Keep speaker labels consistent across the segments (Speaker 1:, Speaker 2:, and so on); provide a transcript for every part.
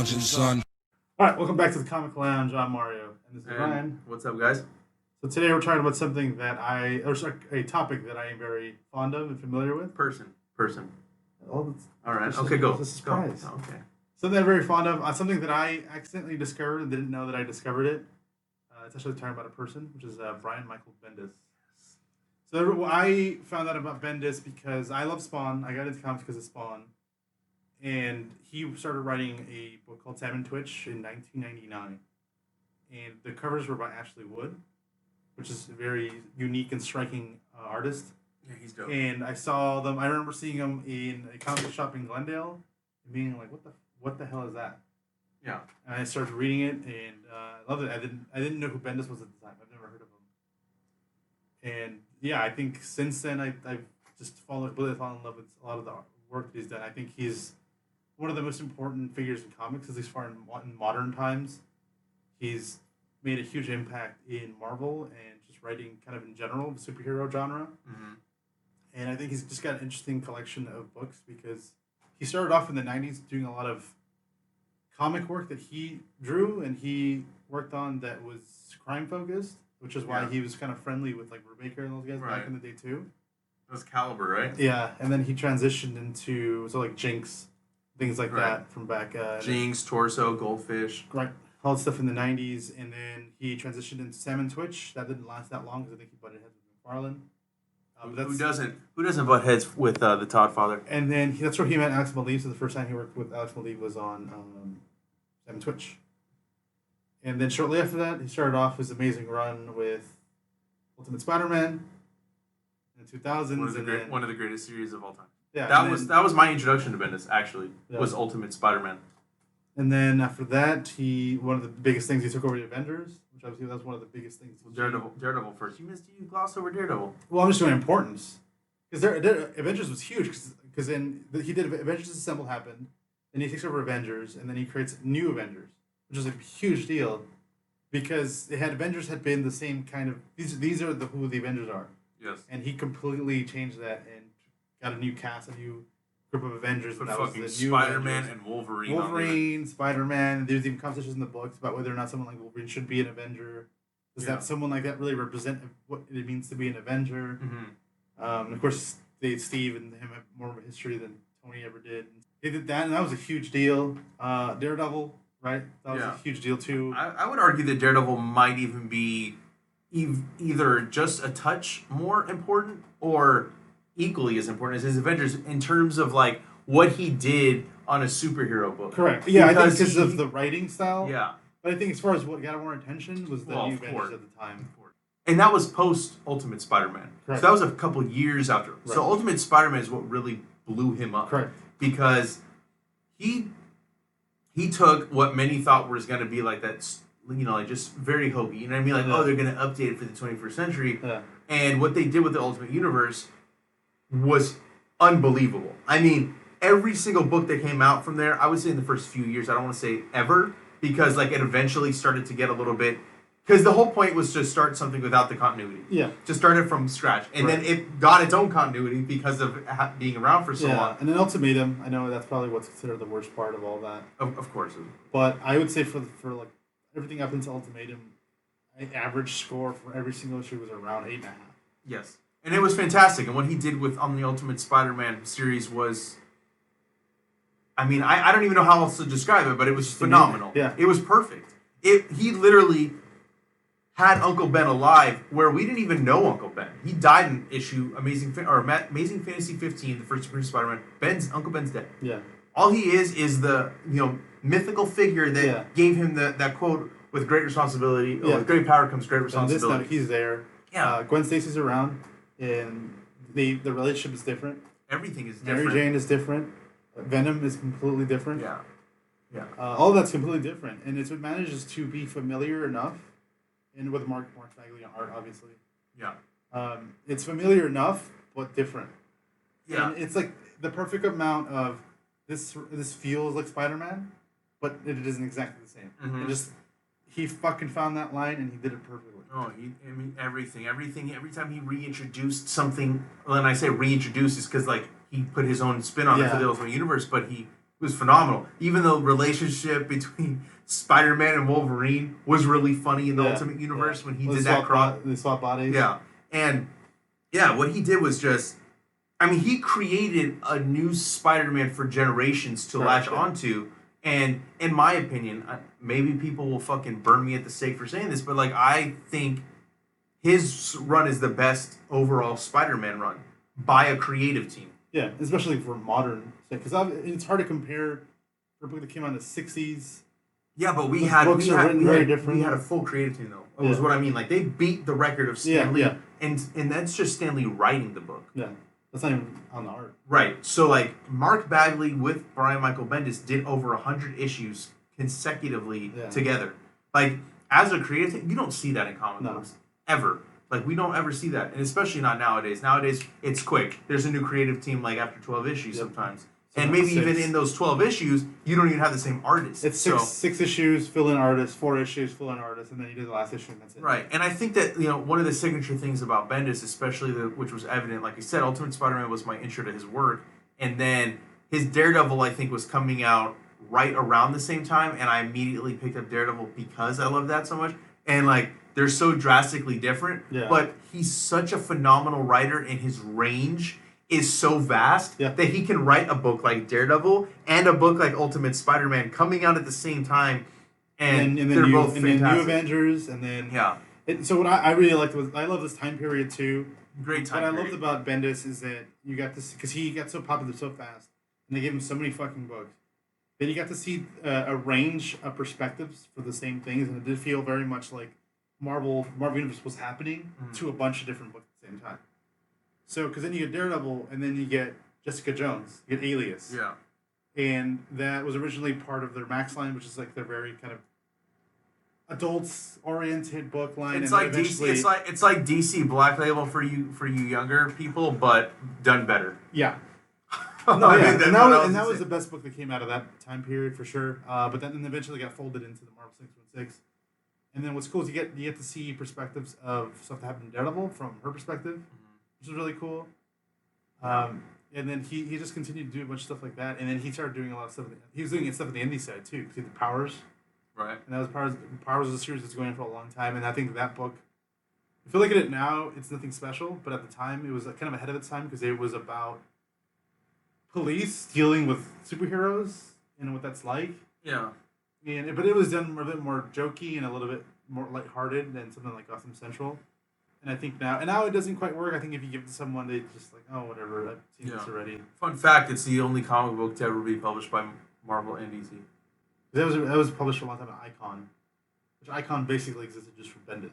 Speaker 1: lounging, son.
Speaker 2: All right, welcome back to the Comic Lounge. I'm Mario, and this is
Speaker 3: And
Speaker 2: Ryan.
Speaker 3: what's up, guys?
Speaker 2: So today we're talking about something that a topic that I am very fond of and familiar with.
Speaker 3: Person.
Speaker 2: Oh,
Speaker 3: All right.
Speaker 2: This
Speaker 3: Okay,
Speaker 2: is-
Speaker 3: go.
Speaker 2: this is a surprise.
Speaker 3: Go. Okay.
Speaker 2: something I'm very fond of. Something that I accidentally discovered and didn't know that I discovered it. It's actually talking about a person, which is Brian Michael Bendis. So I found out about Bendis because I love Spawn. I got into comics because of Spawn. And he started writing a book called Salmon Twitch in 1999. And the covers were by Ashley Wood, which is a very unique and striking artist.
Speaker 3: Yeah, he's dope.
Speaker 2: And I saw them. I remember seeing them in a comic shop in Glendale, and being like, "What the hell is that?"
Speaker 3: Yeah.
Speaker 2: And I started reading it, and I loved it. I didn't know who Bendis was at the time. I've never heard of him. And yeah, I think since then I've just really fallen in love with a lot of the work that he's done. I think he's one of the most important figures in comics, at least far in modern times. He's made a huge impact in Marvel and just writing kind of in general, the superhero genre.
Speaker 3: Mm-hmm.
Speaker 2: And I think he's just got an interesting collection of books because he started off in the 90s doing a lot of comic work that he drew and he worked on that was crime focused, which is why he was kind of friendly with like Brubaker and those guys back in the day too.
Speaker 3: That was Caliber, right?
Speaker 2: Yeah, and then he transitioned into like Jinx, things like that from back.
Speaker 3: Jinx, Torso, Goldfish.
Speaker 2: Right. All that stuff in the 90s, and then he transitioned into Salmon Twitch. That didn't last that long because I think he butted heads with McFarlane.
Speaker 3: Who doesn't butt heads with the Todd Father?
Speaker 2: And then that's where he met Alex Maleev. So the first time he worked with Alex Maleev was on Salmon Twitch. And then shortly after that, he started off his amazing run with Ultimate Spider-Man in the 2000s.
Speaker 3: One of the greatest series of all time.
Speaker 2: Yeah,
Speaker 3: that was my introduction to Bendis. Actually, was Ultimate Spider-Man.
Speaker 2: And then after that, one of the biggest things he took over the Avengers, which obviously that's one of the biggest things.
Speaker 3: Daredevil first. You glossed over Daredevil.
Speaker 2: Well, I'm just doing importance because Avengers was huge because then he did Avengers Assemble happened, and he takes over Avengers, and then he creates new Avengers, which is a huge deal because Avengers had been the same kind of these are who the Avengers are.
Speaker 3: Yes.
Speaker 2: And he completely changed that and got a new cast, a new group of Avengers.
Speaker 3: Put
Speaker 2: and that
Speaker 3: fucking
Speaker 2: was the new
Speaker 3: Spider-Man
Speaker 2: Avengers.
Speaker 3: and Wolverine.
Speaker 2: Wolverine, Spider-Man. There's even conversations in the books about whether or not someone like Wolverine should be an Avenger. Does that someone like that really represent what it means to be an Avenger?
Speaker 3: Mm-hmm.
Speaker 2: Of course, Steve and him have more of a history than Tony ever did. They did that, and that was a huge deal. Daredevil, right? That was a huge deal too.
Speaker 3: I would argue that Daredevil might even be either just a touch more important or equally as important as his Avengers in terms of like what he did on a superhero book.
Speaker 2: Correct. Yeah, I think because of the writing style.
Speaker 3: Yeah.
Speaker 2: But I think as far as what got more attention was the new Avengers at the time.
Speaker 3: And that was post Ultimate Spider-Man.
Speaker 2: Correct.
Speaker 3: So that was a couple years after.
Speaker 2: Right.
Speaker 3: So Ultimate Spider-Man is what really blew him up.
Speaker 2: Correct.
Speaker 3: Because he took what many thought was going to be like that, like just very hokey. You know what I mean? Like, they're going to update it for the 21st century.
Speaker 2: Yeah.
Speaker 3: And what they did with the Ultimate Universe was unbelievable. I mean, every single book that came out from there, I would say in the first few years, I don't want to say ever, because like it eventually started to get a little bit, because the whole point was to start something without the continuity.
Speaker 2: Yeah.
Speaker 3: To start it from scratch. And then it got its own continuity because of being around for so long.
Speaker 2: And then Ultimatum, I know that's probably what's considered the worst part of all that.
Speaker 3: Of course.
Speaker 2: But I would say for like everything up until Ultimatum, an average score for every single issue was around 8.5.
Speaker 3: Yes. And it was fantastic. And what he did on the Ultimate Spider-Man series was, I mean, I don't even know how else to describe it, but it was phenomenal.
Speaker 2: Yeah.
Speaker 3: It was perfect. He literally had Uncle Ben alive where we didn't even know Uncle Ben. He died in Amazing Fantasy 15, the first appearance of Spider-Man. Uncle Ben's dead.
Speaker 2: Yeah.
Speaker 3: All he is the mythical figure that gave him that quote, with great responsibility, with great power comes great responsibility.
Speaker 2: And this time he's there.
Speaker 3: Yeah.
Speaker 2: Gwen Stacy's around, and the relationship is different.
Speaker 3: Everything is different.
Speaker 2: Mary Jane is different. Venom is completely different.
Speaker 3: Yeah. Yeah.
Speaker 2: All that's completely different, and it manages to be familiar enough, and with Mark Bagley on art, obviously.
Speaker 3: Yeah.
Speaker 2: It's familiar enough, but different.
Speaker 3: Yeah.
Speaker 2: And it's like the perfect amount of this feels like Spider-Man, but it isn't exactly the same.
Speaker 3: Mm-hmm.
Speaker 2: He fucking found that line, and he did it perfectly.
Speaker 3: Oh, everything. Every time he reintroduced something, when I say reintroduced, is because like he put his own spin on it for the Ultimate Universe, but he was phenomenal. Even the relationship between Spider-Man and Wolverine was really funny in the Ultimate Universe when he did that cross.
Speaker 2: They swap bodies.
Speaker 3: Yeah. And yeah, what he did was just, I mean, he created a new Spider-Man for generations to latch onto. And in my opinion, maybe people will fucking burn me at the stake for saying this, but like I think his run is the best overall Spider-Man run by a creative team.
Speaker 2: Yeah, especially for modern, because it's hard to compare for a book that came out in the '60s.
Speaker 3: Yeah, but we had a full creative team though.
Speaker 2: Yeah.
Speaker 3: Was what I mean. Like they beat the record of Stan Lee, and that's just Stan Lee writing the book.
Speaker 2: Yeah, that's not even on the art.
Speaker 3: Right. So like Mark Bagley with Brian Michael Bendis did over 100 issues consecutively together. Like as a creative team, you don't see that in comic books ever. Like we don't ever see that, and especially not nowadays. Nowadays it's quick. There's a new creative team like after 12 issues sometimes. And maybe even in those 12 issues, you don't even have the same artist.
Speaker 2: It's six issues, fill in artists, 4 issues, fill in artists, and then you do the last issue and that's it.
Speaker 3: Right. And I think that, one of the signature things about Bendis, especially which was evident, like I said, Ultimate Spider-Man was my intro to his work. And then his Daredevil, I think, was coming out right around the same time. And I immediately picked up Daredevil because I love that so much. And, like, they're so drastically different.
Speaker 2: Yeah.
Speaker 3: But he's such a phenomenal writer, and his range is so vast that he can write a book like Daredevil and a book like Ultimate Spider-Man coming out at the same time, and they're both fantastic.
Speaker 2: And then New Avengers, and then so what I really liked was I love this time period too.
Speaker 3: Great time. What
Speaker 2: I loved about Bendis is that you got this because he got so popular so fast, and they gave him so many fucking books. Then you got to see a range of perspectives for the same things, and it did feel very much like Marvel Universe was happening to a bunch of different books at the same time. So, because then you get Daredevil, and then you get Jessica Jones, you get Alias.
Speaker 3: Yeah.
Speaker 2: And that was originally part of their Max line, which is like their very kind of adults-oriented book line.
Speaker 3: It's like DC. It's like DC Black Label for you younger people, but done better.
Speaker 2: Yeah. That was the best book that came out of that time period for sure. But then eventually got folded into the Marvel 616. And then what's cool is you get to see perspectives of stuff that happened in Daredevil from her perspective. Which was really cool. And then he just continued to do a bunch of stuff like that. And then he started doing a lot of stuff. He was doing stuff on the indie side too, because he did Powers.
Speaker 3: Right. And
Speaker 2: that was Powers was a series that's going on for a long time. And I think that book, if you look at it now, it's nothing special. But at the time, it was kind of ahead of its time because it was about police dealing with superheroes and what that's like.
Speaker 3: Yeah.
Speaker 2: But it was done a bit more jokey and a little bit more lighthearted than something like Gotham Central. And I think now it doesn't quite work. I think if you give it to someone, they just like, oh, whatever, I've seen this already.
Speaker 3: Fun fact, it's the only comic book to ever be published by Marvel and DC.
Speaker 2: That was published for a long time at Icon, which Icon basically existed just for Bendis.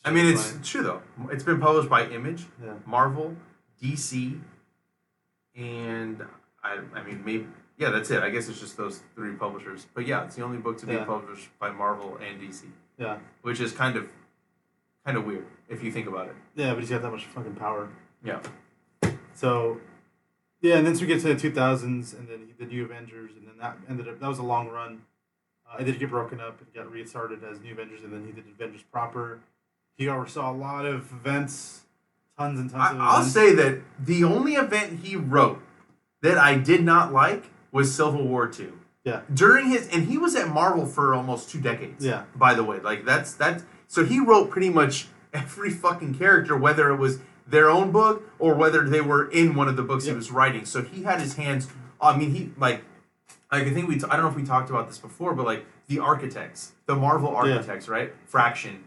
Speaker 3: I mean, it's true, though. It's been published by Image, Marvel, DC, and I mean, maybe, that's it. I guess it's just those 3 publishers. But yeah, it's the only book to be published by Marvel and DC. Yeah. Which is kind of weird if you think about it.
Speaker 2: Yeah, but he's got that much fucking power.
Speaker 3: Yeah.
Speaker 2: So, and then so we get to the 2000s, and then the New Avengers, and then that was a long run. It did get broken up and got restarted as New Avengers, and then he did Avengers proper. He oversaw a lot of events, tons and tons of events.
Speaker 3: I'll say that the only event he wrote that I did not like was Civil War II.
Speaker 2: Yeah.
Speaker 3: And he was at Marvel for almost 2 decades.
Speaker 2: Yeah.
Speaker 3: By the way, like that's. So he wrote pretty much every fucking character, whether it was their own book or whether they were in one of the books he was writing. So he had his hands. I mean, I think I don't know if we talked about this before, but like the architects, the Marvel architects, right? Fraction,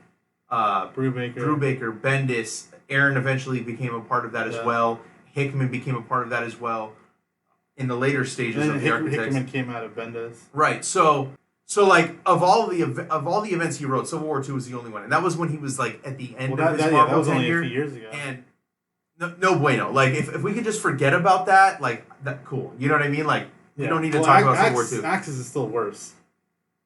Speaker 3: Brubaker, Bendis, Aaron eventually became a part of that as well. Hickman became a part of that as well. In the later stages of the architects,
Speaker 2: Hickman came out of Bendis.
Speaker 3: Right. So like of all the events he wrote, Civil War II was the only one, and that was when he was like at the end of his Marvel
Speaker 2: that was
Speaker 3: tenure.
Speaker 2: Only a few years ago.
Speaker 3: And no bueno. Like if we could just forget about that, like that, cool. You know what I mean? Like we don't need to talk about Civil War II.
Speaker 2: Axis is still worse.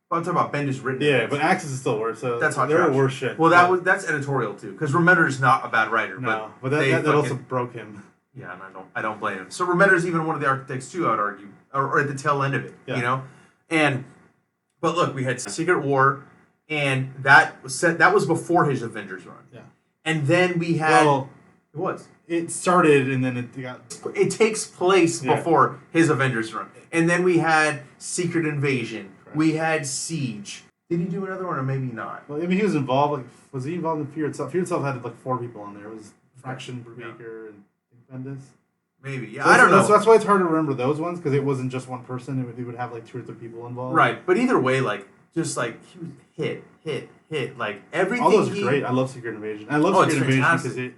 Speaker 3: I'm talking about Bendis written.
Speaker 2: Yeah, but Axis is still worse. So
Speaker 3: that's hot
Speaker 2: they're
Speaker 3: trash.
Speaker 2: Worse shit.
Speaker 3: Well, that's editorial too, because Remender's not a bad writer.
Speaker 2: No, but that also broke him.
Speaker 3: Yeah, and I don't blame him. So Remender's even one of the architects too, I would argue, or at the tail end of it. You know, but look, we had Secret War, and that was before his Avengers run.
Speaker 2: Yeah.
Speaker 3: And then we had It was.
Speaker 2: It started and then it got.
Speaker 3: It takes place
Speaker 2: Yeah.
Speaker 3: before his Avengers run. And then we had Secret Invasion.
Speaker 2: Correct.
Speaker 3: We had Siege. Did he do another one or maybe not?
Speaker 2: Well, I mean, he was involved. Like, was he involved in Fear itself? Fear itself had like 4 people on there. It was Fraction, Brubaker, and Bendis.
Speaker 3: Maybe. Yeah,
Speaker 2: So
Speaker 3: I don't know.
Speaker 2: That's why it's hard to remember those ones because it wasn't just one person. He would have like 2 or 3 people involved.
Speaker 3: Right. But either way, like, just like, he was hit. Like, everything.
Speaker 2: All those are great. I love Secret Invasion. I love
Speaker 3: Oh,
Speaker 2: Secret
Speaker 3: it's
Speaker 2: Invasion
Speaker 3: fantastic.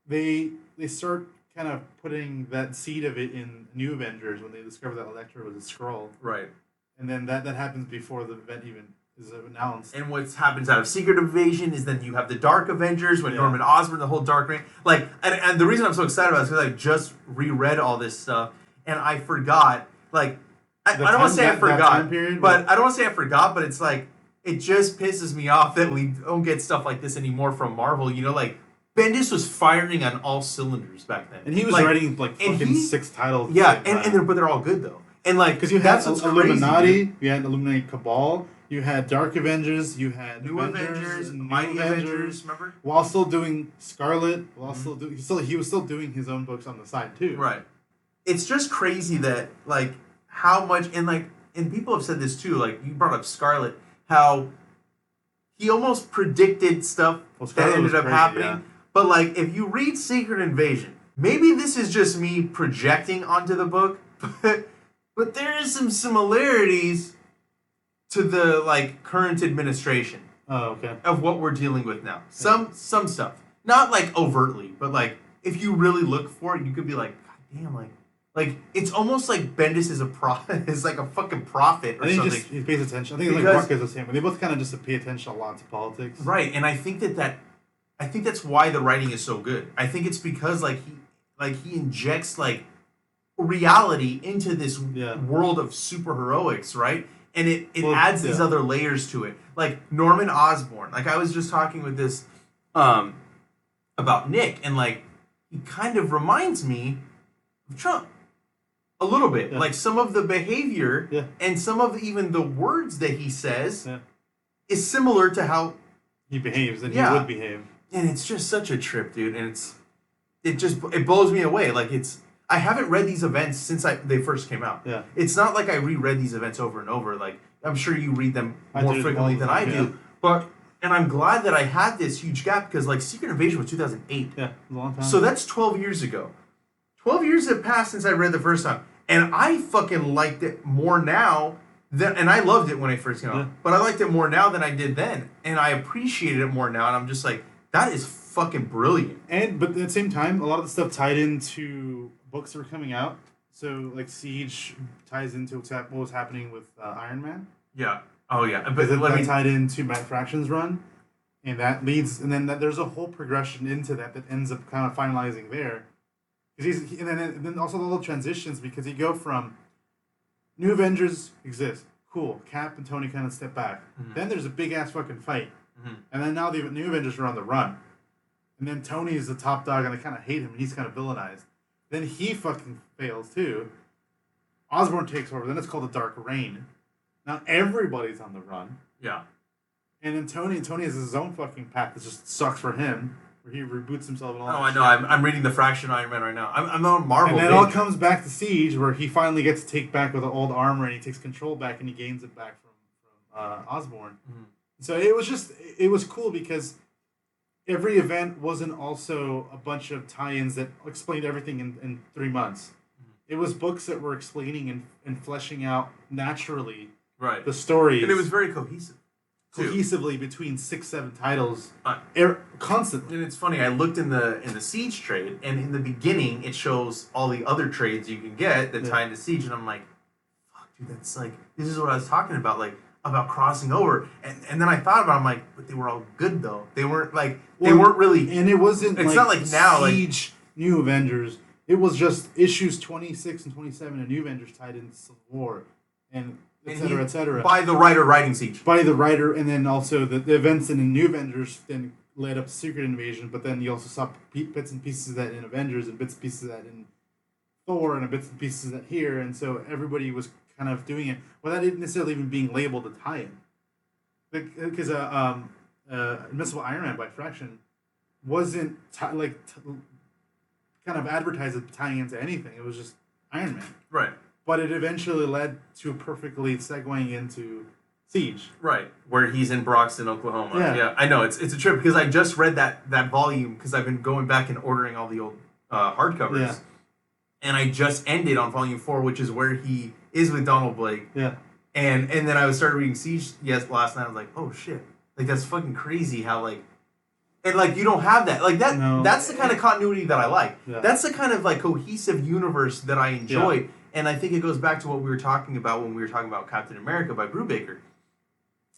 Speaker 2: because they start kind of putting that seed of it in New Avengers when they discover that Elektra was a Skrull.
Speaker 3: Right.
Speaker 2: And then that happens before the event even is announced.
Speaker 3: And what happens out of Secret Invasion is then you have the Dark Avengers when
Speaker 2: Yeah.
Speaker 3: Norman Osborn, the whole Dark Reign. Like, and the reason I'm so excited about it is because I just reread all this stuff and I forgot. Like, I don't want to say I forgot, but I don't want to say I forgot, but it's like, it just pisses me off that we don't get stuff like this anymore from Marvel. You know, like, Bendis was firing on all cylinders back then.
Speaker 2: And he was
Speaker 3: like,
Speaker 2: writing like fucking 6 titles.
Speaker 3: Yeah, but they're all good though. And like,
Speaker 2: because you had
Speaker 3: that's
Speaker 2: Illuminati,
Speaker 3: crazy,
Speaker 2: you had Illuminati Cabal, you had Dark Avengers, you had
Speaker 3: New Avengers,
Speaker 2: and
Speaker 3: Mighty Avengers, remember?
Speaker 2: While still doing Scarlet, he was still doing his own books on the side too.
Speaker 3: Right. It's just crazy that like how much and people have said this too. Like you brought up Scarlet, how he almost predicted stuff that ended up happening.
Speaker 2: Yeah.
Speaker 3: But like if you read Secret Invasion, maybe this is just me projecting onto the book, but there is some similarities to the like current administration.
Speaker 2: Oh, okay.
Speaker 3: Of what we're dealing with now. Some stuff. Not like overtly, but like if you really look for it, you could be like, God damn, like it's almost like Bendis is is like a fucking prophet or
Speaker 2: I think
Speaker 3: something.
Speaker 2: he pays attention. I think like Mark is the same. They both kind of just pay attention a lot to politics.
Speaker 3: Right, and I think that's why the writing is so good. I think it's because he injects like reality into this world of superheroics, right? And it adds these other layers to it. Like Norman Osborn. Like I was just talking with this about Nick, and like he kind of reminds me of Trump. A little bit. Yeah. Like some of the behavior and some of even the words that he says is similar to how
Speaker 2: he behaves and he would behave.
Speaker 3: And it's just such a trip, dude. And it blows me away. Like I haven't read these events since they first came out.
Speaker 2: Yeah.
Speaker 3: It's not like I reread these events over and over. Like I'm sure you read them more frequently than I do. And I'm glad that I had this huge gap because like Secret Invasion was 2008.
Speaker 2: Yeah, a long time.
Speaker 3: So that's 12 years ago. 12 years have passed since I read the first time. And I fucking liked it more now and I loved it when I first came out. But I liked it more now than I did then. And I appreciated it more now. And I'm just like, that is fucking brilliant.
Speaker 2: But at the same time, a lot of the stuff tied into books that were coming out. So like Siege ties into what was happening with Iron Man.
Speaker 3: Yeah. Oh yeah.
Speaker 2: But that tied into Matt Fraction's run. And that leads, and then there's a whole progression into that ends up kind of finalizing there. And then also the little transitions because you go from New Avengers exist, cool. Cap and Tony kind of step back. Mm-hmm. Then there's a big ass fucking fight, and then now the New Avengers are on the run, and then Tony is the top dog and I kind of hate him and he's kind of villainized. Then he fucking fails too. Osborn takes over. Then it's called the Dark Reign. Now everybody's on the run.
Speaker 3: Yeah.
Speaker 2: And then Tony has his own fucking path that just sucks for him. Where he reboots himself and all that.
Speaker 3: I know. I'm reading the Fraction Iron Man right now. I'm on Marvel.
Speaker 2: And then it all comes back to Siege, where he finally gets to take back with the old armor, and he takes control back, and he gains it back from Osborn. Mm-hmm. So it was cool because every event wasn't also a bunch of tie-ins that explained everything in 3 months. Mm-hmm. It was books that were explaining and fleshing out naturally the stories.
Speaker 3: And it was very cohesive.
Speaker 2: Cohesively between 6-7 titles constantly.
Speaker 3: And it's funny, I looked in the Siege trade, and in the beginning it shows all the other trades you can get that tie into Siege, and I'm like, fuck dude, that's like, this is what I was talking about, like about crossing over. And then I thought about it, I'm like, but they were all good though. They weren't like they weren't really,
Speaker 2: and it wasn't
Speaker 3: it's not like now
Speaker 2: Siege New Avengers. It was just issues 26 and 27 of New Avengers tied into Civil War and et cetera.
Speaker 3: By the writer writing Siege.
Speaker 2: By the writer, and then also the events in the New Avengers then led up to Secret Invasion, but then you also saw bits and pieces of that in Avengers and bits and pieces of that in Thor and bits and pieces of that here, and so everybody was kind of doing it without it necessarily even being labeled a tie-in. Because Invincible Iron Man by Fraction wasn't kind of advertise it tying into anything. It was just Iron Man.
Speaker 3: Right.
Speaker 2: But it eventually led to perfectly segueing into Siege.
Speaker 3: Right, where he's in Broxton, Oklahoma.
Speaker 2: Yeah.
Speaker 3: I know it's a trip because I just read that volume because I've been going back and ordering all the old hardcovers.
Speaker 2: Yeah.
Speaker 3: And I just ended on volume 4, which is where he is with Donald Blake.
Speaker 2: Yeah.
Speaker 3: And then I started reading Siege last night. I was like, oh shit, like that's fucking crazy how like, and like you don't have that like that.
Speaker 2: No.
Speaker 3: That's the kind of continuity that I like.
Speaker 2: Yeah.
Speaker 3: That's the kind of like cohesive universe that I enjoy.
Speaker 2: Yeah.
Speaker 3: And I think it goes back to what we were talking about when we were talking about Captain America by Brubaker.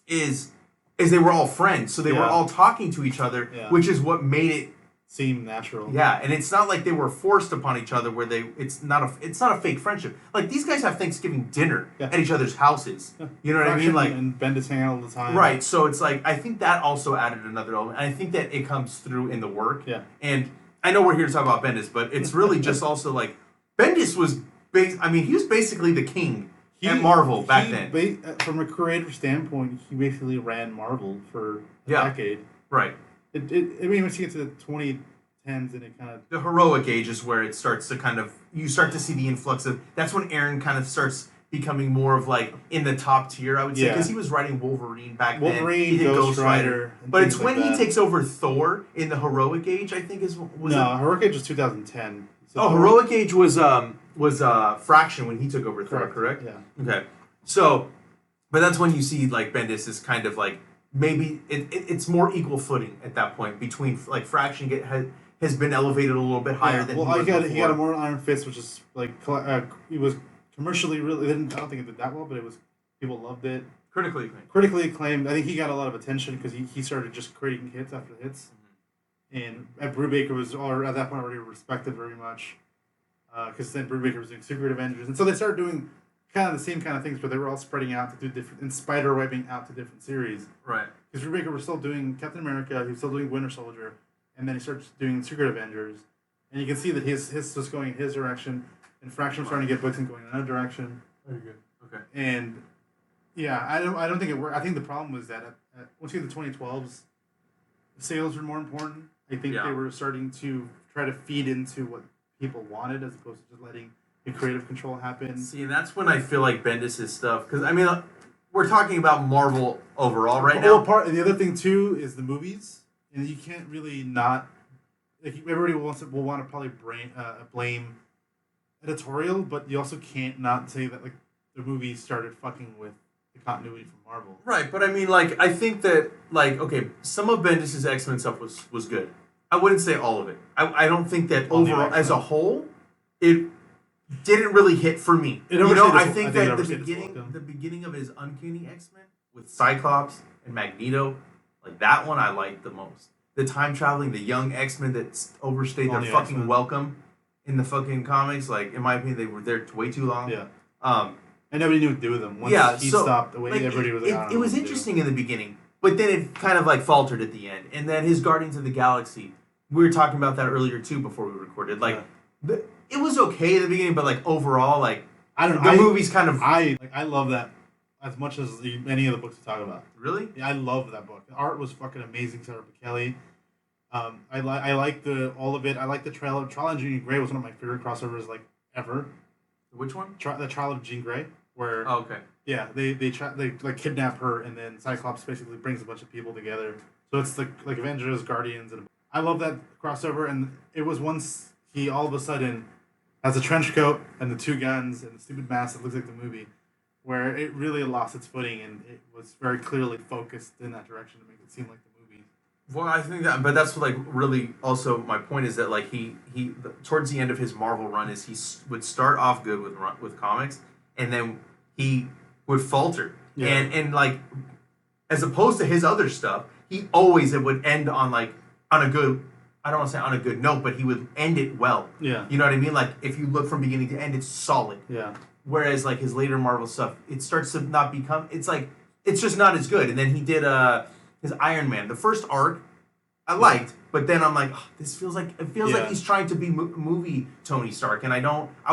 Speaker 3: Is they were all friends, so they were all talking to each other, which is what made it
Speaker 2: seem natural.
Speaker 3: Yeah, and it's not like they were forced upon each other where it's not a fake friendship. Like these guys have Thanksgiving dinner at each other's houses. Yeah. You know what I mean? Like
Speaker 2: and Bendis hang out all the time.
Speaker 3: Right. So it's like I think that also added another element. And I think that it comes through in the work. Yeah. And I know we're here to talk about Bendis, but it's really just also like Bendis was he was basically the king at Marvel back then.
Speaker 2: From a creative standpoint, he basically ran Marvel for a decade.
Speaker 3: Right.
Speaker 2: Once you get to the 2010s and it kind of...
Speaker 3: The heroic age is where it starts to kind of... You start to see the influx of... That's when Aaron kind of starts becoming more of like in the top tier, I would say. Because he was writing Wolverine back then. He did
Speaker 2: Ghost Rider.
Speaker 3: But it's when he takes over Thor in the heroic age, I think
Speaker 2: heroic age was 2010.
Speaker 3: So heroic age was Fraction when he took over Thor, correct?
Speaker 2: Yeah.
Speaker 3: Okay. So, but that's when you see like Bendis is kind of like maybe it's more equal footing at that point between like Fraction has been elevated a little bit higher than
Speaker 2: he got a more Iron Fist, which is like it was commercially really I don't think it did that well, but it was people loved it. Critically acclaimed. I think he got a lot of attention because he started just creating hits after hits. And Brubaker was at that point already respected very much because then Brubaker was doing Secret Avengers. And so they started doing kind of the same kind of things where they were all spreading out to do different, and spider-webbing out to different series.
Speaker 3: Right.
Speaker 2: Because Brubaker was still doing Captain America, he was still doing Winter Soldier, and then he started doing Secret Avengers. And you can see that his was going in his direction, and Fraction was starting to get books and going in another direction.
Speaker 3: Very good. Okay.
Speaker 2: And yeah, I don't think it worked. I think the problem was that once you get the 2012s, sales were more important. I think they were starting to try to feed into what people wanted as opposed to just letting the creative control happen.
Speaker 3: See, and that's when I feel like Bendis' stuff, because I mean, we're talking about Marvel overall right now.
Speaker 2: And the other thing too is the movies, and you can't really not like everybody will want to probably blame editorial, but you also can't not say that like the movies started fucking with the continuity from Marvel.
Speaker 3: Right, but I mean, like, I think that, like, okay, some of Bendis' X-Men stuff was good. I wouldn't say all of it. I don't think that overall, as a whole, it didn't really hit for me. I think that the beginning of his Uncanny X-Men with Cyclops and Magneto, like, that one I liked the most. The time traveling, the young X-Men that overstayed their fucking X-Men. Welcome in the fucking comics, like, in my opinion, they were there way too long.
Speaker 2: Yeah. And nobody knew what to do with them. Once he stopped, everybody was like,
Speaker 3: it was interesting in the beginning, but then it kind of like faltered at the end. And then his Guardians of the Galaxy, we were talking about that earlier too before we recorded. Like, it was okay at the beginning, but like overall, like
Speaker 2: I don't know.
Speaker 3: The movie's kind of
Speaker 2: I love that as much as any of the books we talk about.
Speaker 3: Really?
Speaker 2: Yeah, I love that book. The art was fucking amazing. Sarah Kelly. I like all of it. I like the Trial of Jean Grey was one of my favorite crossovers like ever.
Speaker 3: Which one?
Speaker 2: The Trial of Jean Grey. Where yeah, they like kidnap her and then Cyclops basically brings a bunch of people together. So it's like Avengers, Guardians, and I love that crossover. And it was once he all of a sudden has a trench coat and the two guns and the stupid mask that looks like the movie, where it really lost its footing and it was very clearly focused in that direction to make it seem like the movie.
Speaker 3: Well, I think that, but that's like really also my point is that like he towards the end of his Marvel run is he would start off good with comics. And then he would falter. Yeah. And like, as opposed to his other stuff, he always would end on a good, I don't want to say on a good note, but he would end it well. Yeah. You know what I mean? Like, if you look from beginning to end, it's solid. Yeah. Whereas, like, his later Marvel stuff, it starts to not become, it's like, it's just not as good. And then he did his Iron Man. The first arc, I liked, but then I'm like, oh, this feels like, like he's trying to be movie Tony Stark. And I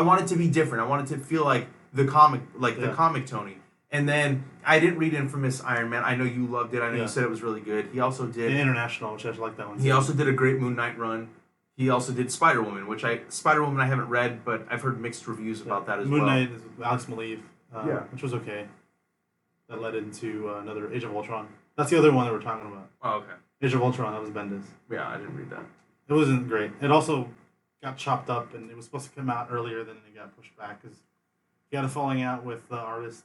Speaker 3: want it to be different. I want it to feel like the comic, the comic Tony. And then I didn't read Infamous Iron Man. I know you loved it. I know you said it was really good. He also did
Speaker 2: the International, which I like that one.
Speaker 3: He also did a great Moon Knight run. He also did Spider-Woman, Spider-Woman I haven't read, but I've heard mixed reviews about that as
Speaker 2: Moon
Speaker 3: well.
Speaker 2: Knight is with Alex Maleev,
Speaker 3: Yeah.
Speaker 2: which was okay. That led into another Age of Ultron. That's the other one that we're talking about.
Speaker 3: Oh, okay.
Speaker 2: Age of Ultron, that was Bendis.
Speaker 3: Yeah, I didn't read that.
Speaker 2: It wasn't great. It also got chopped up, and it was supposed to come out earlier, then it got pushed back because he had a falling out with the artist,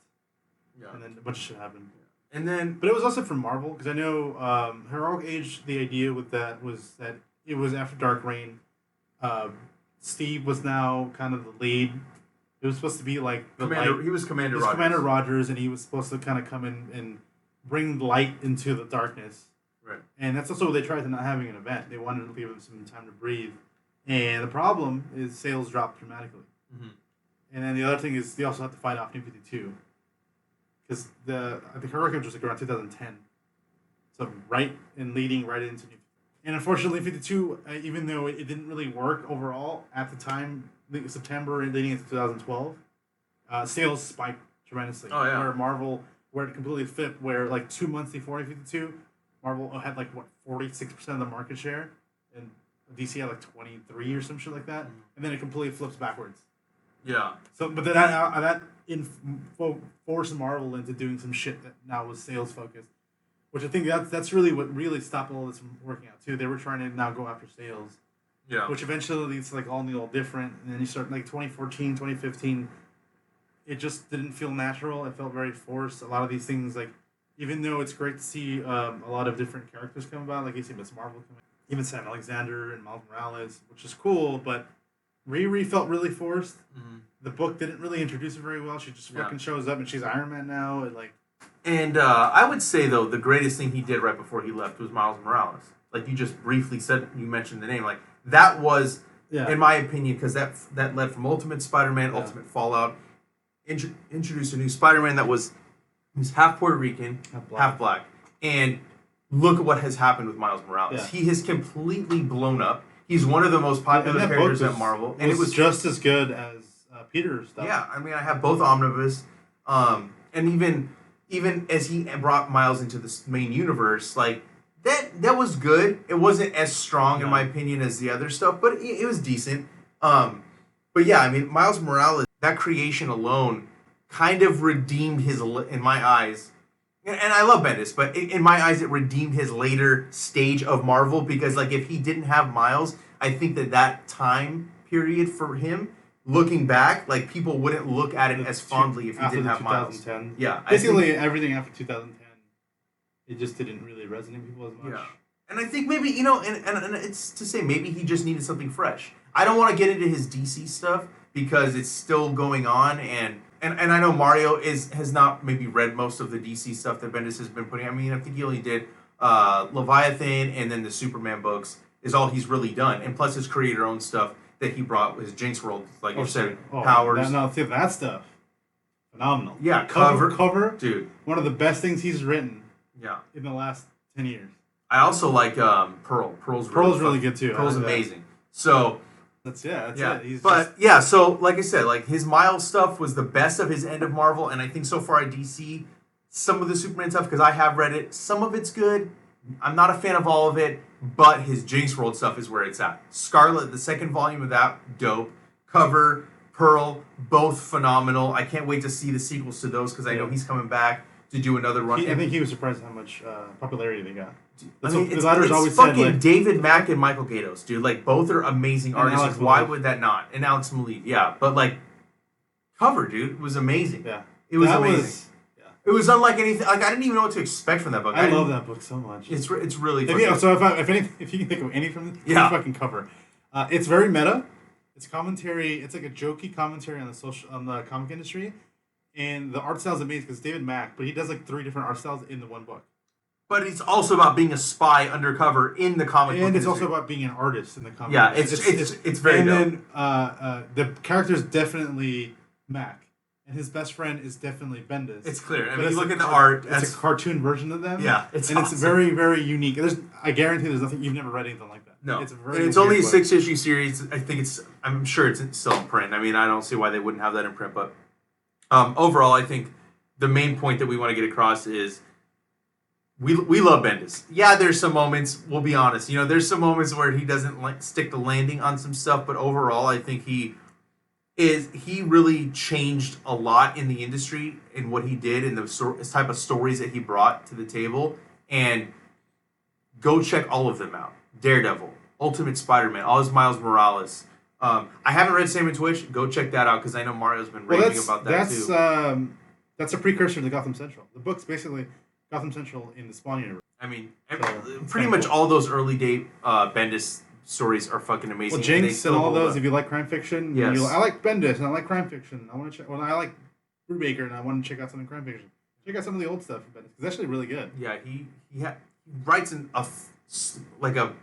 Speaker 2: and then a bunch of shit happened.
Speaker 3: And then,
Speaker 2: but it was also from Marvel because I know Heroic Age. The idea with that was that it was after Dark Reign. Steve was now kind of the lead. It was supposed to be like the
Speaker 3: Commander. He was Commander Rogers.
Speaker 2: Commander Rogers, and he was supposed to kind of come in and bring light into the darkness.
Speaker 3: Right.
Speaker 2: And that's also what they tried to not having an event. They wanted to give him some time to breathe. And the problem is sales dropped dramatically.
Speaker 3: Mm-hmm.
Speaker 2: And then the other thing is they also have to fight off New 52. Because I think Heroic Age was like around 2010. So leading right into New 52. And unfortunately, 52, even though it didn't really work overall at the time, September and leading into 2012, sales spiked tremendously.
Speaker 3: Oh, yeah.
Speaker 2: Where it completely flipped, where like 2 months before 52, Marvel had like 46% of the market share, and DC had like 23 or some shit like that, and then it completely flips backwards.
Speaker 3: Yeah.
Speaker 2: So, but then that forced Marvel into doing some shit that now was sales focused. Which I think that's really what really stopped all this from working out too. They were trying to now go after sales.
Speaker 3: Yeah.
Speaker 2: Which eventually leads to like all new, all different. And then you start like 2014, 2015. It just didn't feel natural. It felt very forced. A lot of these things, like, even though it's great to see a lot of different characters come about, like you see Miss Marvel coming, even Sam Alexander and Miles Morales, which is cool, but Riri felt really forced. Mm-hmm. The book didn't really introduce her very well. She just fucking shows up and she's Iron Man now. And like.
Speaker 3: And I would say, though, the greatest thing he did right before he left was Miles Morales. Like you just briefly said, you mentioned the name. Like that was, in my opinion, because that led from Ultimate Spider-Man, Ultimate Fallout, introduced a new Spider-Man that was half Puerto Rican, half black. And look at what has happened with Miles Morales. Yeah. He has completely blown up. He's one of the most popular characters at Marvel.
Speaker 2: And it was just as good as Peter's stuff.
Speaker 3: Yeah, I mean, I have both omnibus. And even as he brought Miles into the main universe, like that was good. It wasn't as strong in my opinion as the other stuff, but it was decent. But yeah, I mean, Miles Morales, that creation alone kind of redeemed his, in my eyes, and I love Bendis, but in my eyes, it redeemed his later stage of Marvel because, like, if he didn't have Miles, I think that time period for him, looking back, like, people wouldn't look at it as fondly if he didn't have Miles. Yeah,
Speaker 2: basically everything after 2010, it just didn't really resonate with people as much. Yeah.
Speaker 3: And I think maybe, and it's to say maybe he just needed something fresh. I don't want to get into his DC stuff because it's still going on, and I know Mario has not maybe read most of the DC stuff that Bendis has been putting. I mean, I think he only did Leviathan and then the Superman books is all he's really done, and plus his creator-owned stuff that he brought was Jinx World, like you said, Powers.
Speaker 2: No, see that stuff, phenomenal.
Speaker 3: Yeah,
Speaker 2: cover,
Speaker 3: dude.
Speaker 2: One of the best things he's written.
Speaker 3: Yeah.
Speaker 2: In the last 10 years.
Speaker 3: I also like Pearl. Pearl's
Speaker 2: really good too.
Speaker 3: Pearl's amazing. So.
Speaker 2: That's it.
Speaker 3: So like I said, like his Miles stuff was the best of his end of Marvel, and I think so far at DC, some of the Superman stuff, because I have read it, some of it's good. I'm not a fan of all of it, but his Jinx World stuff is where it's at. Scarlet, the second volume of that, dope. Cover, Pearl, both phenomenal. I can't wait to see the sequels to those because I know he's coming back to do another run.
Speaker 2: I think he was surprised how much popularity they got.
Speaker 3: I mean, it's fucking said, David Mack and Michael Gaydos, dude. Like, both are amazing artists. Like, why would that not? And Alex Maleev, yeah. But, like, cover, dude, was amazing.
Speaker 2: Yeah.
Speaker 3: It was amazing. It was unlike anything. Like, I didn't even know what to expect from that book.
Speaker 2: I love that book so much.
Speaker 3: It's really
Speaker 2: fun. So if you can think of any from the fucking cover. It's very meta. It's commentary. It's like a jokey commentary on the comic industry. And the art style is amazing because David Mack, but he does like 3 different art styles in the one book.
Speaker 3: But it's also about being a spy undercover in the comic book
Speaker 2: and it's
Speaker 3: industry.
Speaker 2: also about being an artist in the comic.
Speaker 3: Yeah, it's very dope.
Speaker 2: And then the character is definitely Mack, and his best friend is definitely Bendis.
Speaker 3: It's clear. I mean, you look at the art.
Speaker 2: It's a cartoon version of them.
Speaker 3: Yeah,
Speaker 2: it's very, very unique. I guarantee there's nothing you've never read anything like that.
Speaker 3: No,
Speaker 2: it's
Speaker 3: only a 6-issue series. I think I'm sure it's still in print. I mean, I don't see why they wouldn't have that in print. But overall, I think the main point that we want to get across is we love Bendis. Yeah, there's some moments, we'll be honest, there's some moments where he doesn't like stick the landing on some stuff, but overall I think he really changed a lot in the industry in what he did and the type of stories that he brought to the table. And go check all of them out. Daredevil, Ultimate Spider-Man, all his Miles Morales. I haven't read Sam and Twitch. Go check that out because I know Mario's been raving about that too.
Speaker 2: That's a precursor to Gotham Central. The book's basically Gotham Central in the Spawn universe.
Speaker 3: I mean, pretty much all those early date Bendis stories are fucking amazing.
Speaker 2: Well, Jinx and all those. If you like crime fiction,
Speaker 3: yes.
Speaker 2: I like Bendis and I like crime fiction. I want to check. Well, I like Brubaker and I want to check out something crime fiction. Check out some of the old stuff from Bendis. It's actually really good.
Speaker 3: Yeah, he writes in a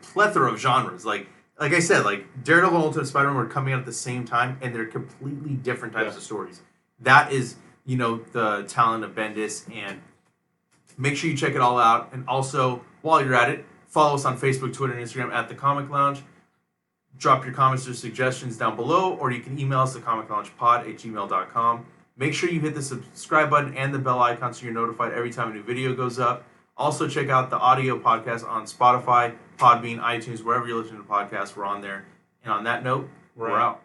Speaker 3: plethora of genres. Like I said, like Daredevil and Ultimate Spider-Man were coming out at the same time, and they're completely different types of stories. That is, the talent of Bendis, and make sure you check it all out. And also, while you're at it, follow us on Facebook, Twitter, and Instagram at The Comic Lounge. Drop your comments or suggestions down below, or you can email us at thecomicloungepod@gmail.com. Make sure you hit the subscribe button and the bell icon so you're notified every time a new video goes up. Also, check out the audio podcast on Spotify, Podbean, iTunes, wherever you're listening to podcasts. We're on there. And on that note, we're out.